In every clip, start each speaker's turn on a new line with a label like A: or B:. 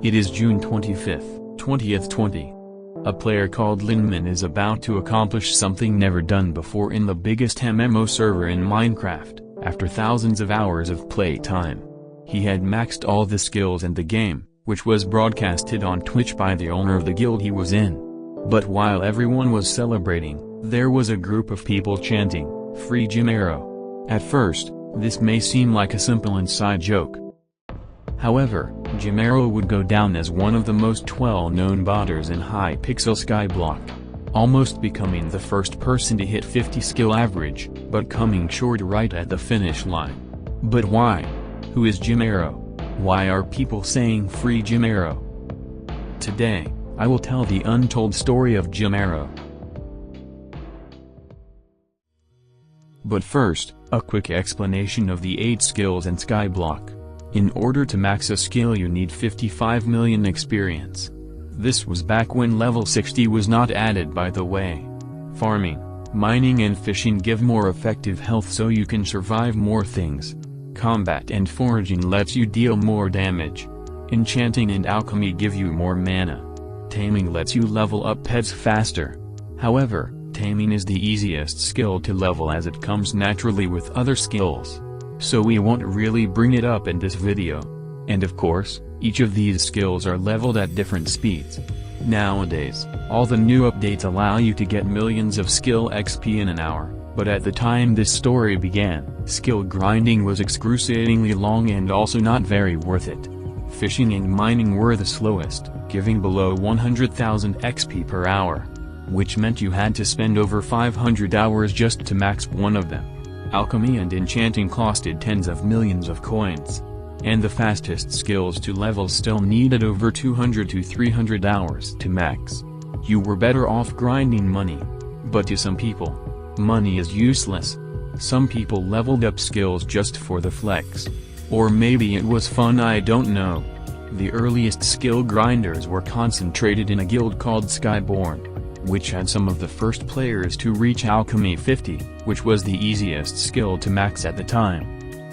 A: It is June 25th, 2020. A player called Linman is about to accomplish something never done before in the biggest MMO server in Minecraft, after thousands of hours of playtime. He had maxed all the skills in the game, which was broadcasted on Twitch by the owner of the guild he was in. But while everyone was celebrating, there was a group of people chanting, "Free Jimero." At first, this may seem like a simple inside joke. However, Jimero would go down as one of the most well-known botters in Hypixel Skyblock, almost becoming the first person to hit 50 skill average, but coming short right at the finish line. But why? Who is Jimero? Why are people saying "Free Jimero"? Today, I will tell the untold story of Jimero. But first, a quick explanation of the 8 skills in Skyblock. In order to max a skill you need 55 million experience. This was back when level 60 was not added, by the way. Farming, mining and fishing give more effective health so you can survive more things. Combat and foraging lets you deal more damage. Enchanting and alchemy give you more mana. Taming lets you level up pets faster. However, taming is the easiest skill to level as it comes naturally with other skills. So we won't really bring it up in this video. And of course, each of these skills are leveled at different speeds. Nowadays, all the new updates allow you to get millions of skill XP in an hour, but at the time this story began, skill grinding was excruciatingly long and also not very worth it. Fishing and mining were the slowest, giving below 100,000 XP per hour, which meant you had to spend over 500 hours just to max one of them. Alchemy and enchanting costed tens of millions of coins. And the fastest skills to level still needed over 200 to 300 hours to max. You were better off grinding money. But to some people, money is useless. Some people leveled up skills just for the flex. Or maybe it was fun, I don't know. The earliest skill grinders were concentrated in a guild called Skyborn, which had some of the first players to reach Alchemy 50, which was the easiest skill to max at the time.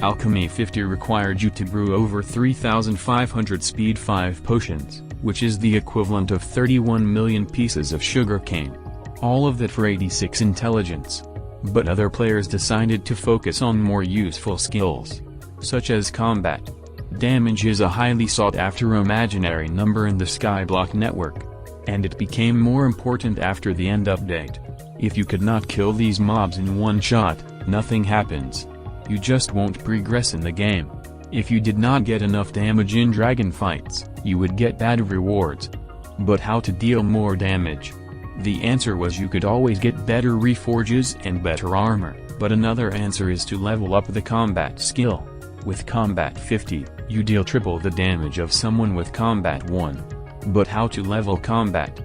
A: Alchemy 50 required you to brew over 3,500 speed 5 potions, which is the equivalent of 31 million pieces of sugarcane. All of that for 86 intelligence. But other players decided to focus on more useful skills, such as combat. Damage is a highly sought-after imaginary number in the Skyblock network. And it became more important after the end update. If you could not kill these mobs in one shot, nothing happens. You just won't progress in the game. If you did not get enough damage in dragon fights, you would get bad rewards. But how to deal more damage? The answer was you could always get better reforges and better armor, but another answer is to level up the combat skill. With combat 50, you deal triple the damage of someone with combat 1. But how to level combat?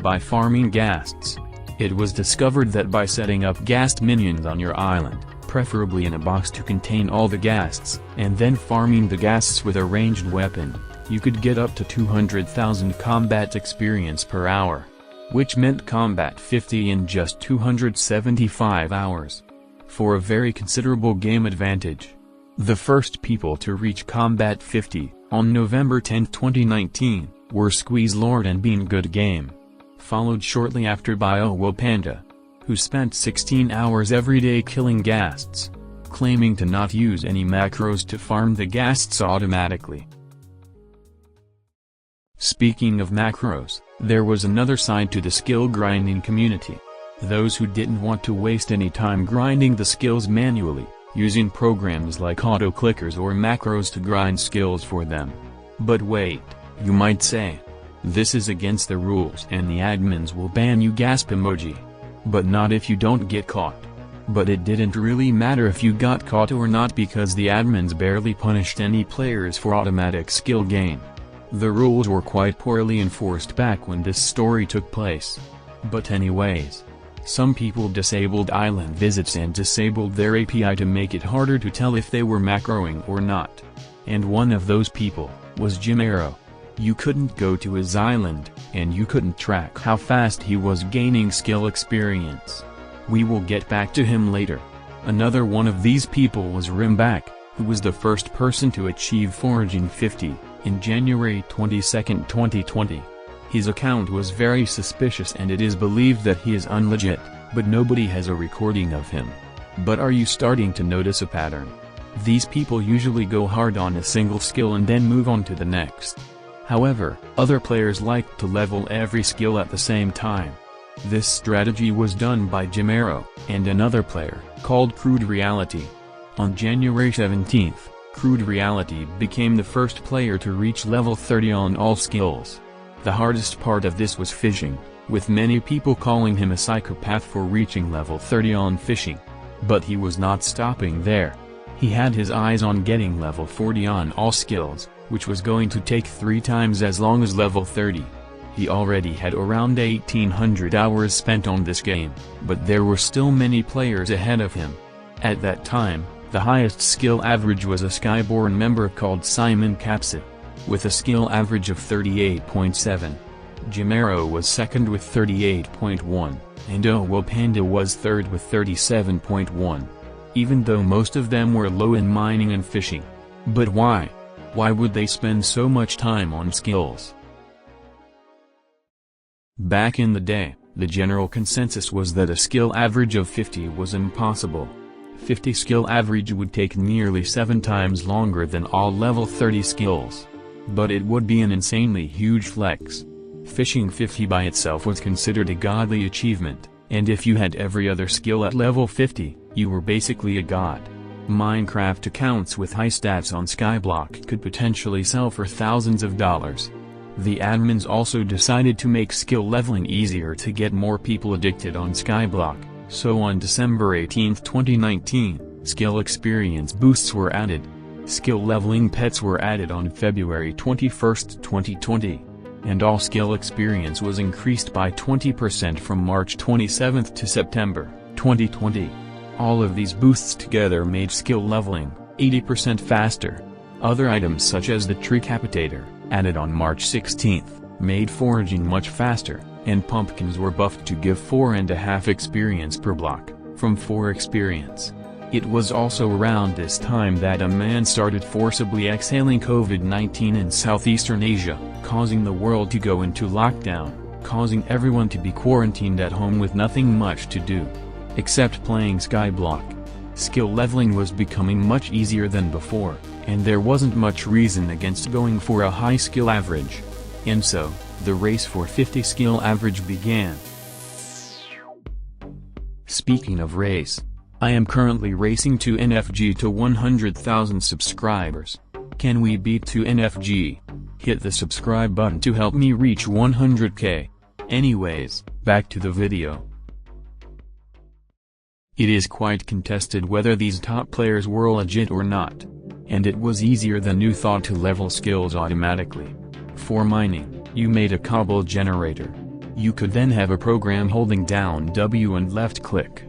A: By farming ghasts. It was discovered that by setting up ghast minions on your island, preferably in a box to contain all the ghasts, and then farming the ghasts with a ranged weapon, you could get up to 200,000 combat experience per hour. Which meant combat 50 in just 275 hours. For a very considerable game advantage. The first people to reach combat 50, on November 10, 2019, were Squeeze Lord and Bean Good Game. Followed shortly after by Will Panda, who spent 16 hours every day killing ghasts, claiming to not use any macros to farm the ghasts automatically. Speaking of macros, there was another side to the skill grinding community. Those who didn't want to waste any time grinding the skills manually, using programs like auto-clickers or macros to grind skills for them. But wait. You might say, this is against the rules and the admins will ban you gasp emoji. But not if you don't get caught. But it didn't really matter if you got caught or not because the admins barely punished any players for automatic skill gain. The rules were quite poorly enforced back when this story took place. But anyways, some people disabled island visits and disabled their API to make it harder to tell if they were macroing or not. And one of those people was Jimero. You couldn't go to his island, and you couldn't track how fast he was gaining skill experience. We will get back to him later. Another one of these people was Rimback, who was the first person to achieve foraging 50, in January 22, 2020. His account was very suspicious and it is believed that he is unlegit, but nobody has a recording of him. But are you starting to notice a pattern? These people usually go hard on a single skill and then move on to the next. However, other players like to level every skill at the same time. This strategy was done by Jimero, and another player, called Crude Reality. On January 17, Crude Reality became the first player to reach level 30 on all skills. The hardest part of this was fishing, with many people calling him a psychopath for reaching level 30 on fishing. But he was not stopping there. He had his eyes on getting level 40 on all skills, which was going to take 3 times as long as level 30. He already had around 1800 hours spent on this game, but there were still many players ahead of him. At that time, the highest skill average was a Skyborn member called Simon Capsit, with a skill average of 38.7. Jimero was second with 38.1, and Owel Panda was third with 37.1. Even though most of them were low in mining and fishing. But why? Why would they spend so much time on skills? Back in the day, the general consensus was that a skill average of 50 was impossible. 50 skill average would take nearly 7 times longer than all level 30 skills. But it would be an insanely huge flex. Fishing 50 by itself was considered a godly achievement, and if you had every other skill at level 50, you were basically a god. Minecraft accounts with high stats on Skyblock could potentially sell for thousands of dollars. The admins also decided to make skill leveling easier to get more people addicted on Skyblock, so on December 18, 2019, skill experience boosts were added. Skill leveling pets were added on February 21, 2020. And all skill experience was increased by 20% from March 27 to September 2020. All of these boosts together made skill leveling 80% faster. Other items such as the Tricapitator, added on March 16, made foraging much faster, and pumpkins were buffed to give 4.5 experience per block, from 4 experience. It was also around this time that a man started forcibly exhaling COVID-19 in Southeastern Asia, causing the world to go into lockdown, causing everyone to be quarantined at home with nothing much to do, except playing Skyblock. Skill leveling was becoming much easier than before, and there wasn't much reason against going for a high skill average. And so, the race for 50 skill average began. Speaking of race, I am currently racing to NFG to 100,000 subscribers. Can we beat 2NFG? Hit the subscribe button to help me reach 100k. Anyways, back to the video. It is quite contested whether these top players were legit or not. And it was easier than you thought to level skills automatically. For mining, you made a cobble generator. You could then have a program holding down W and left click.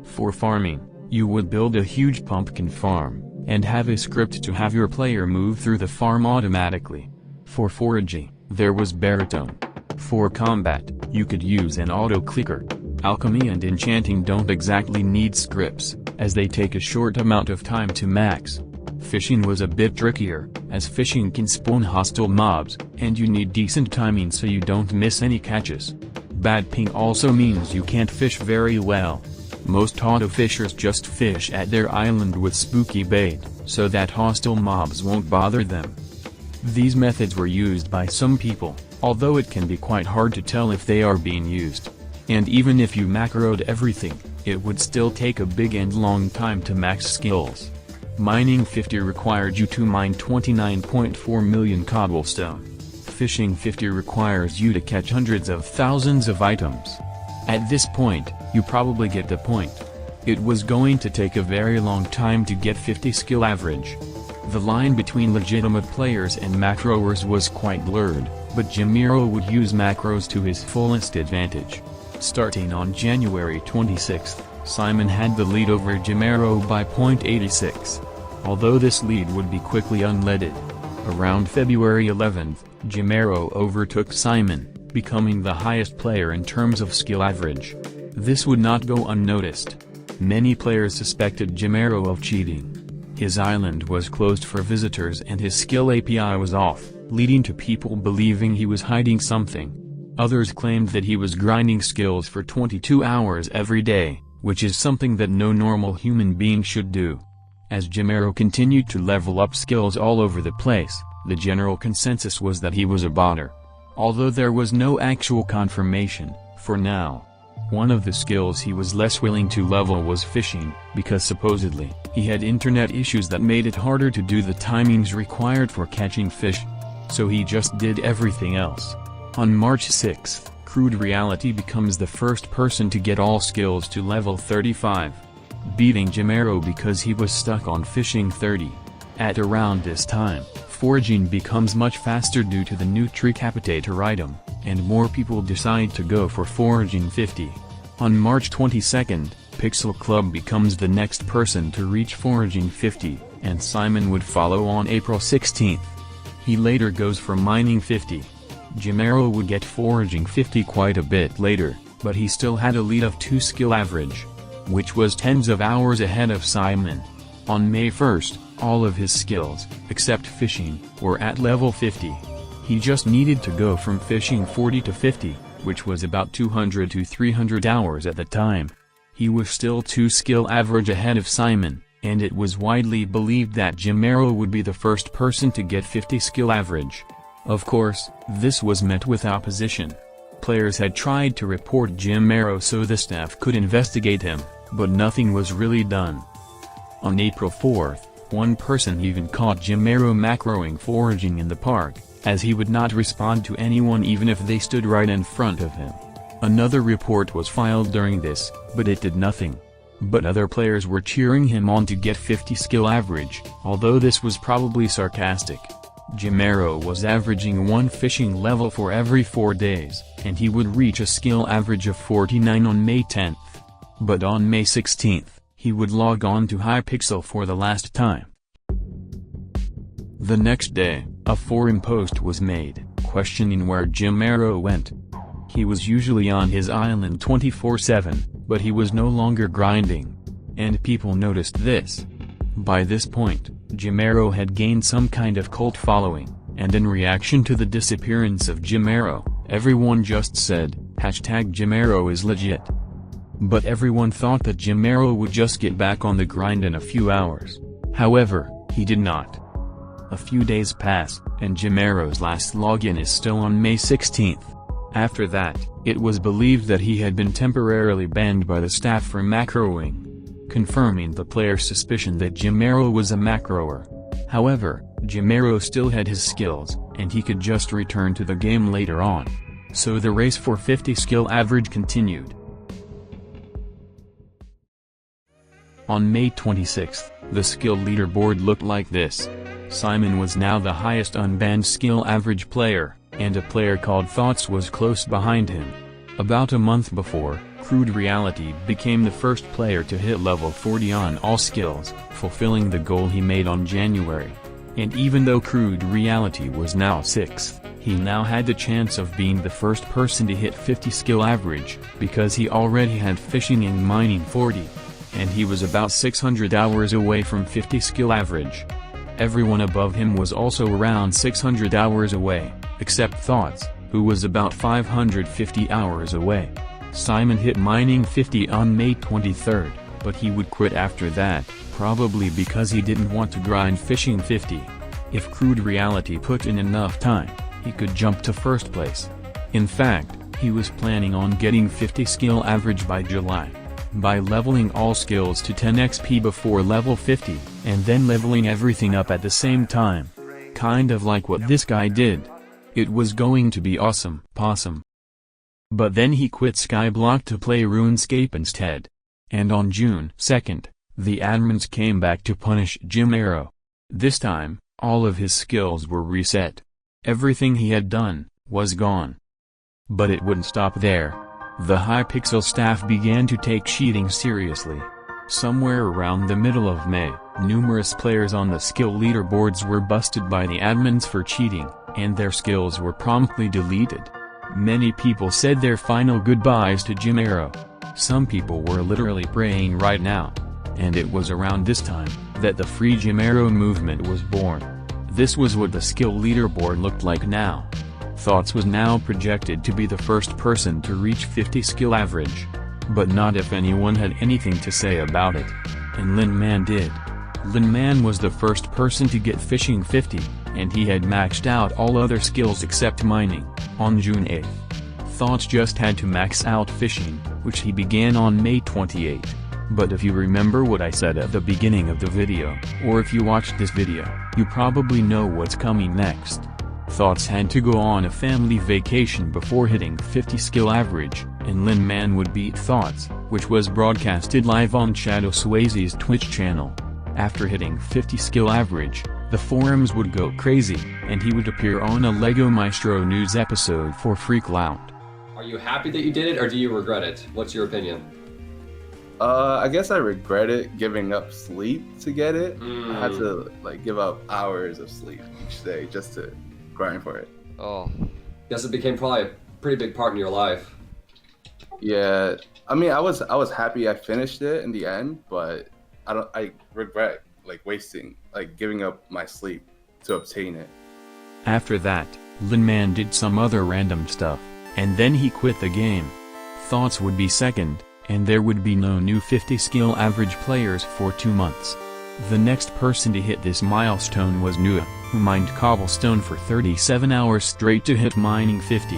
A: For farming, you would build a huge pumpkin farm, and have a script to have your player move through the farm automatically. For foraging, there was baritone. For combat, you could use an auto-clicker. Alchemy and enchanting don't exactly need scripts, as they take a short amount of time to max. Fishing was a bit trickier, as fishing can spawn hostile mobs, and you need decent timing so you don't miss any catches. Bad ping also means you can't fish very well. Most auto-fishers just fish at their island with spooky bait, so that hostile mobs won't bother them. These methods were used by some people, although it can be quite hard to tell if they are being used. And even if you macroed everything, it would still take a big and long time to max skills. Mining 50 required you to mine 29.4 million cobblestone. Fishing 50 requires you to catch hundreds of thousands of items. At this point, you probably get the point. It was going to take a very long time to get 50 skill average. The line between legitimate players and macroers was quite blurred, but Jimero would use macros to his fullest advantage. Starting on January 26, Simon had the lead over Jimero by 0.86. Although this lead would be quickly unleaded. Around February 11, Jimero overtook Simon, becoming the highest player in terms of skill average. This would not go unnoticed. Many players suspected Jimero of cheating. His island was closed for visitors and his skill API was off, leading to people believing he was hiding something. Others claimed that he was grinding skills for 22 hours every day, which is something that no normal human being should do. As Jimero continued to level up skills all over the place, the general consensus was that he was a botter. Although there was no actual confirmation, for now. One of the skills he was less willing to level was fishing, because supposedly, he had internet issues that made it harder to do the timings required for catching fish. So he just did everything else. On March 6th, Crude Reality becomes the first person to get all skills to level 35. Beating Jimero because he was stuck on fishing 30. At around this time, foraging becomes much faster due to the new Tricapitator item, and more people decide to go for foraging 50. On March 22nd, Pixel Club becomes the next person to reach foraging 50, and Simon would follow on April 16th. He later goes for mining 50. Jimero would get foraging 50 quite a bit later, but he still had a lead of 2 skill average, which was tens of hours ahead of Simon. On May 1st, all of his skills, except fishing, were at level 50. He just needed to go from fishing 40 to 50, which was about 200 to 300 hours at the time. He was still 2 skill average ahead of Simon, and it was widely believed that Jimero would be the first person to get 50 skill average. Of course, this was met with opposition. Players had tried to report Jimero so the staff could investigate him, but nothing was really done. On April 4th, one person even caught Jimero macroing foraging in the park, as he would not respond to anyone even if they stood right in front of him. Another report was filed during this, but it did nothing. But other players were cheering him on to get 50 skill average, although this was probably sarcastic. Jimero was averaging 1 fishing level for every 4 days, and he would reach a skill average of 49 on May 10th. But on May 16th, he would log on to Hypixel for the last time. The next day, a forum post was made, questioning where Jimero went. He was usually on his island 24/7, but he was no longer grinding. And people noticed this. By this point, Jimero had gained some kind of cult following, and in reaction to the disappearance of Jimero, everyone just said, #Jimero is legit. But everyone thought that Jimero would just get back on the grind in a few hours. However, he did not. A few days pass, and Jimero's last login is still on May 16th. After that, it was believed that he had been temporarily banned by the staff for macroing, confirming the player's suspicion that Jimero was a macroer. However, Jimero still had his skills, and he could just return to the game later on. So the race for 50 skill average continued. On May 26th, the skill leaderboard looked like this. Simon was now the highest unbanned skill average player, and a player called Thoughts was close behind him. About a month before, Crude Reality became the first player to hit level 40 on all skills, fulfilling the goal he made on January. And even though Crude Reality was now 6th, he now had the chance of being the first person to hit 50 skill average, because he already had fishing and mining 40. And he was about 600 hours away from 50 skill average. Everyone above him was also around 600 hours away, except Thoughts, who was about 550 hours away. Simon hit mining 50 on May 23rd, but he would quit after that, probably because he didn't want to grind fishing 50. If Crude Reality put in enough time, he could jump to first place. In fact, he was planning on getting 50 skill average by July. By leveling all skills to 10 XP before level 50, and then leveling everything up at the same time. Kind of like what this guy did. It was going to be awesome. But then he quit Skyblock to play RuneScape instead. And on June 2nd, the admins came back to punish Jimero. This time, all of his skills were reset. Everything he had done was gone. But it wouldn't stop there. The Hypixel staff began to take cheating seriously. Somewhere around the middle of May, numerous players on the skill leaderboards were busted by the admins for cheating, and their skills were promptly deleted. Many people said their final goodbyes to Jimero. Some people were literally praying right now. And it was around this time that the Free Jimero movement was born. This was what the skill leaderboard looked like now. Thoughts was now projected to be the first person to reach 50 skill average. But not if anyone had anything to say about it. And Linman did. Linman was the first person to get fishing 50, and he had maxed out all other skills except mining, on June 8th. Thoughts just had to max out fishing, which he began on May 28. But if you remember what I said at the beginning of the video, or if you watched this video, you probably know what's coming next. Thoughts had to go on a family vacation before hitting 50 skill average, and Linman would beat Thoughts, which was broadcasted live on Shadow Swayze's Twitch channel. After hitting 50 skill average, the forums would go crazy, and he would appear on a Lego Maestro News episode for free clout.
B: Are you happy that you did it, or do you regret it? What's your opinion?
C: I guess I regret it, giving up sleep to get it. I had to give up hours of sleep each day just to grind for it.
B: Oh. Guess it became probably a pretty big part in your life.
C: Yeah, I mean, I was happy I finished it in the end, but I regret giving up my sleep to obtain it.
A: After that, Linman did some other random stuff, and then he quit the game. Thoughts would be second, and there would be no new 50 skill average players for 2 months. The next person to hit this milestone was Nua, who mined cobblestone for 37 hours straight to hit mining 50.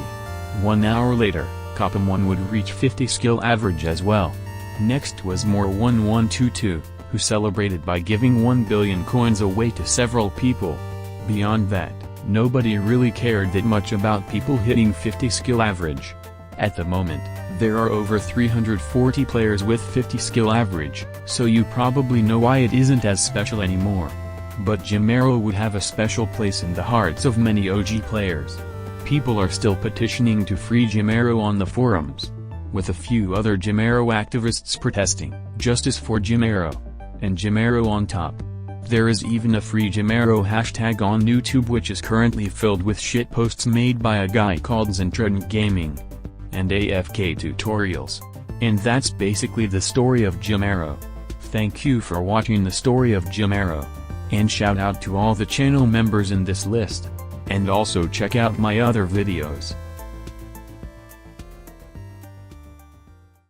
A: 1 hour later, Copam1 would reach 50 skill average as well. Next was More1122, who celebrated by giving 1 billion coins away to several people. Beyond that, nobody really cared that much about people hitting 50 skill average. At the moment, there are over 340 players with 50 skill average, so you probably know why it isn't as special anymore. But Jimero would have a special place in the hearts of many OG players. People are still petitioning to free Jimero on the forums, with a few other Jimero activists protesting, "Justice for Jimero," and Jimero on top. There is even a free Jimero hashtag on YouTube which is currently filled with shitposts made by a guy called Zentrodent Gaming and AFK tutorials. And that's basically the story of Jimero. Thank you for watching the story of Jimero. And shout out to all the channel members in this list. And also check out my other videos.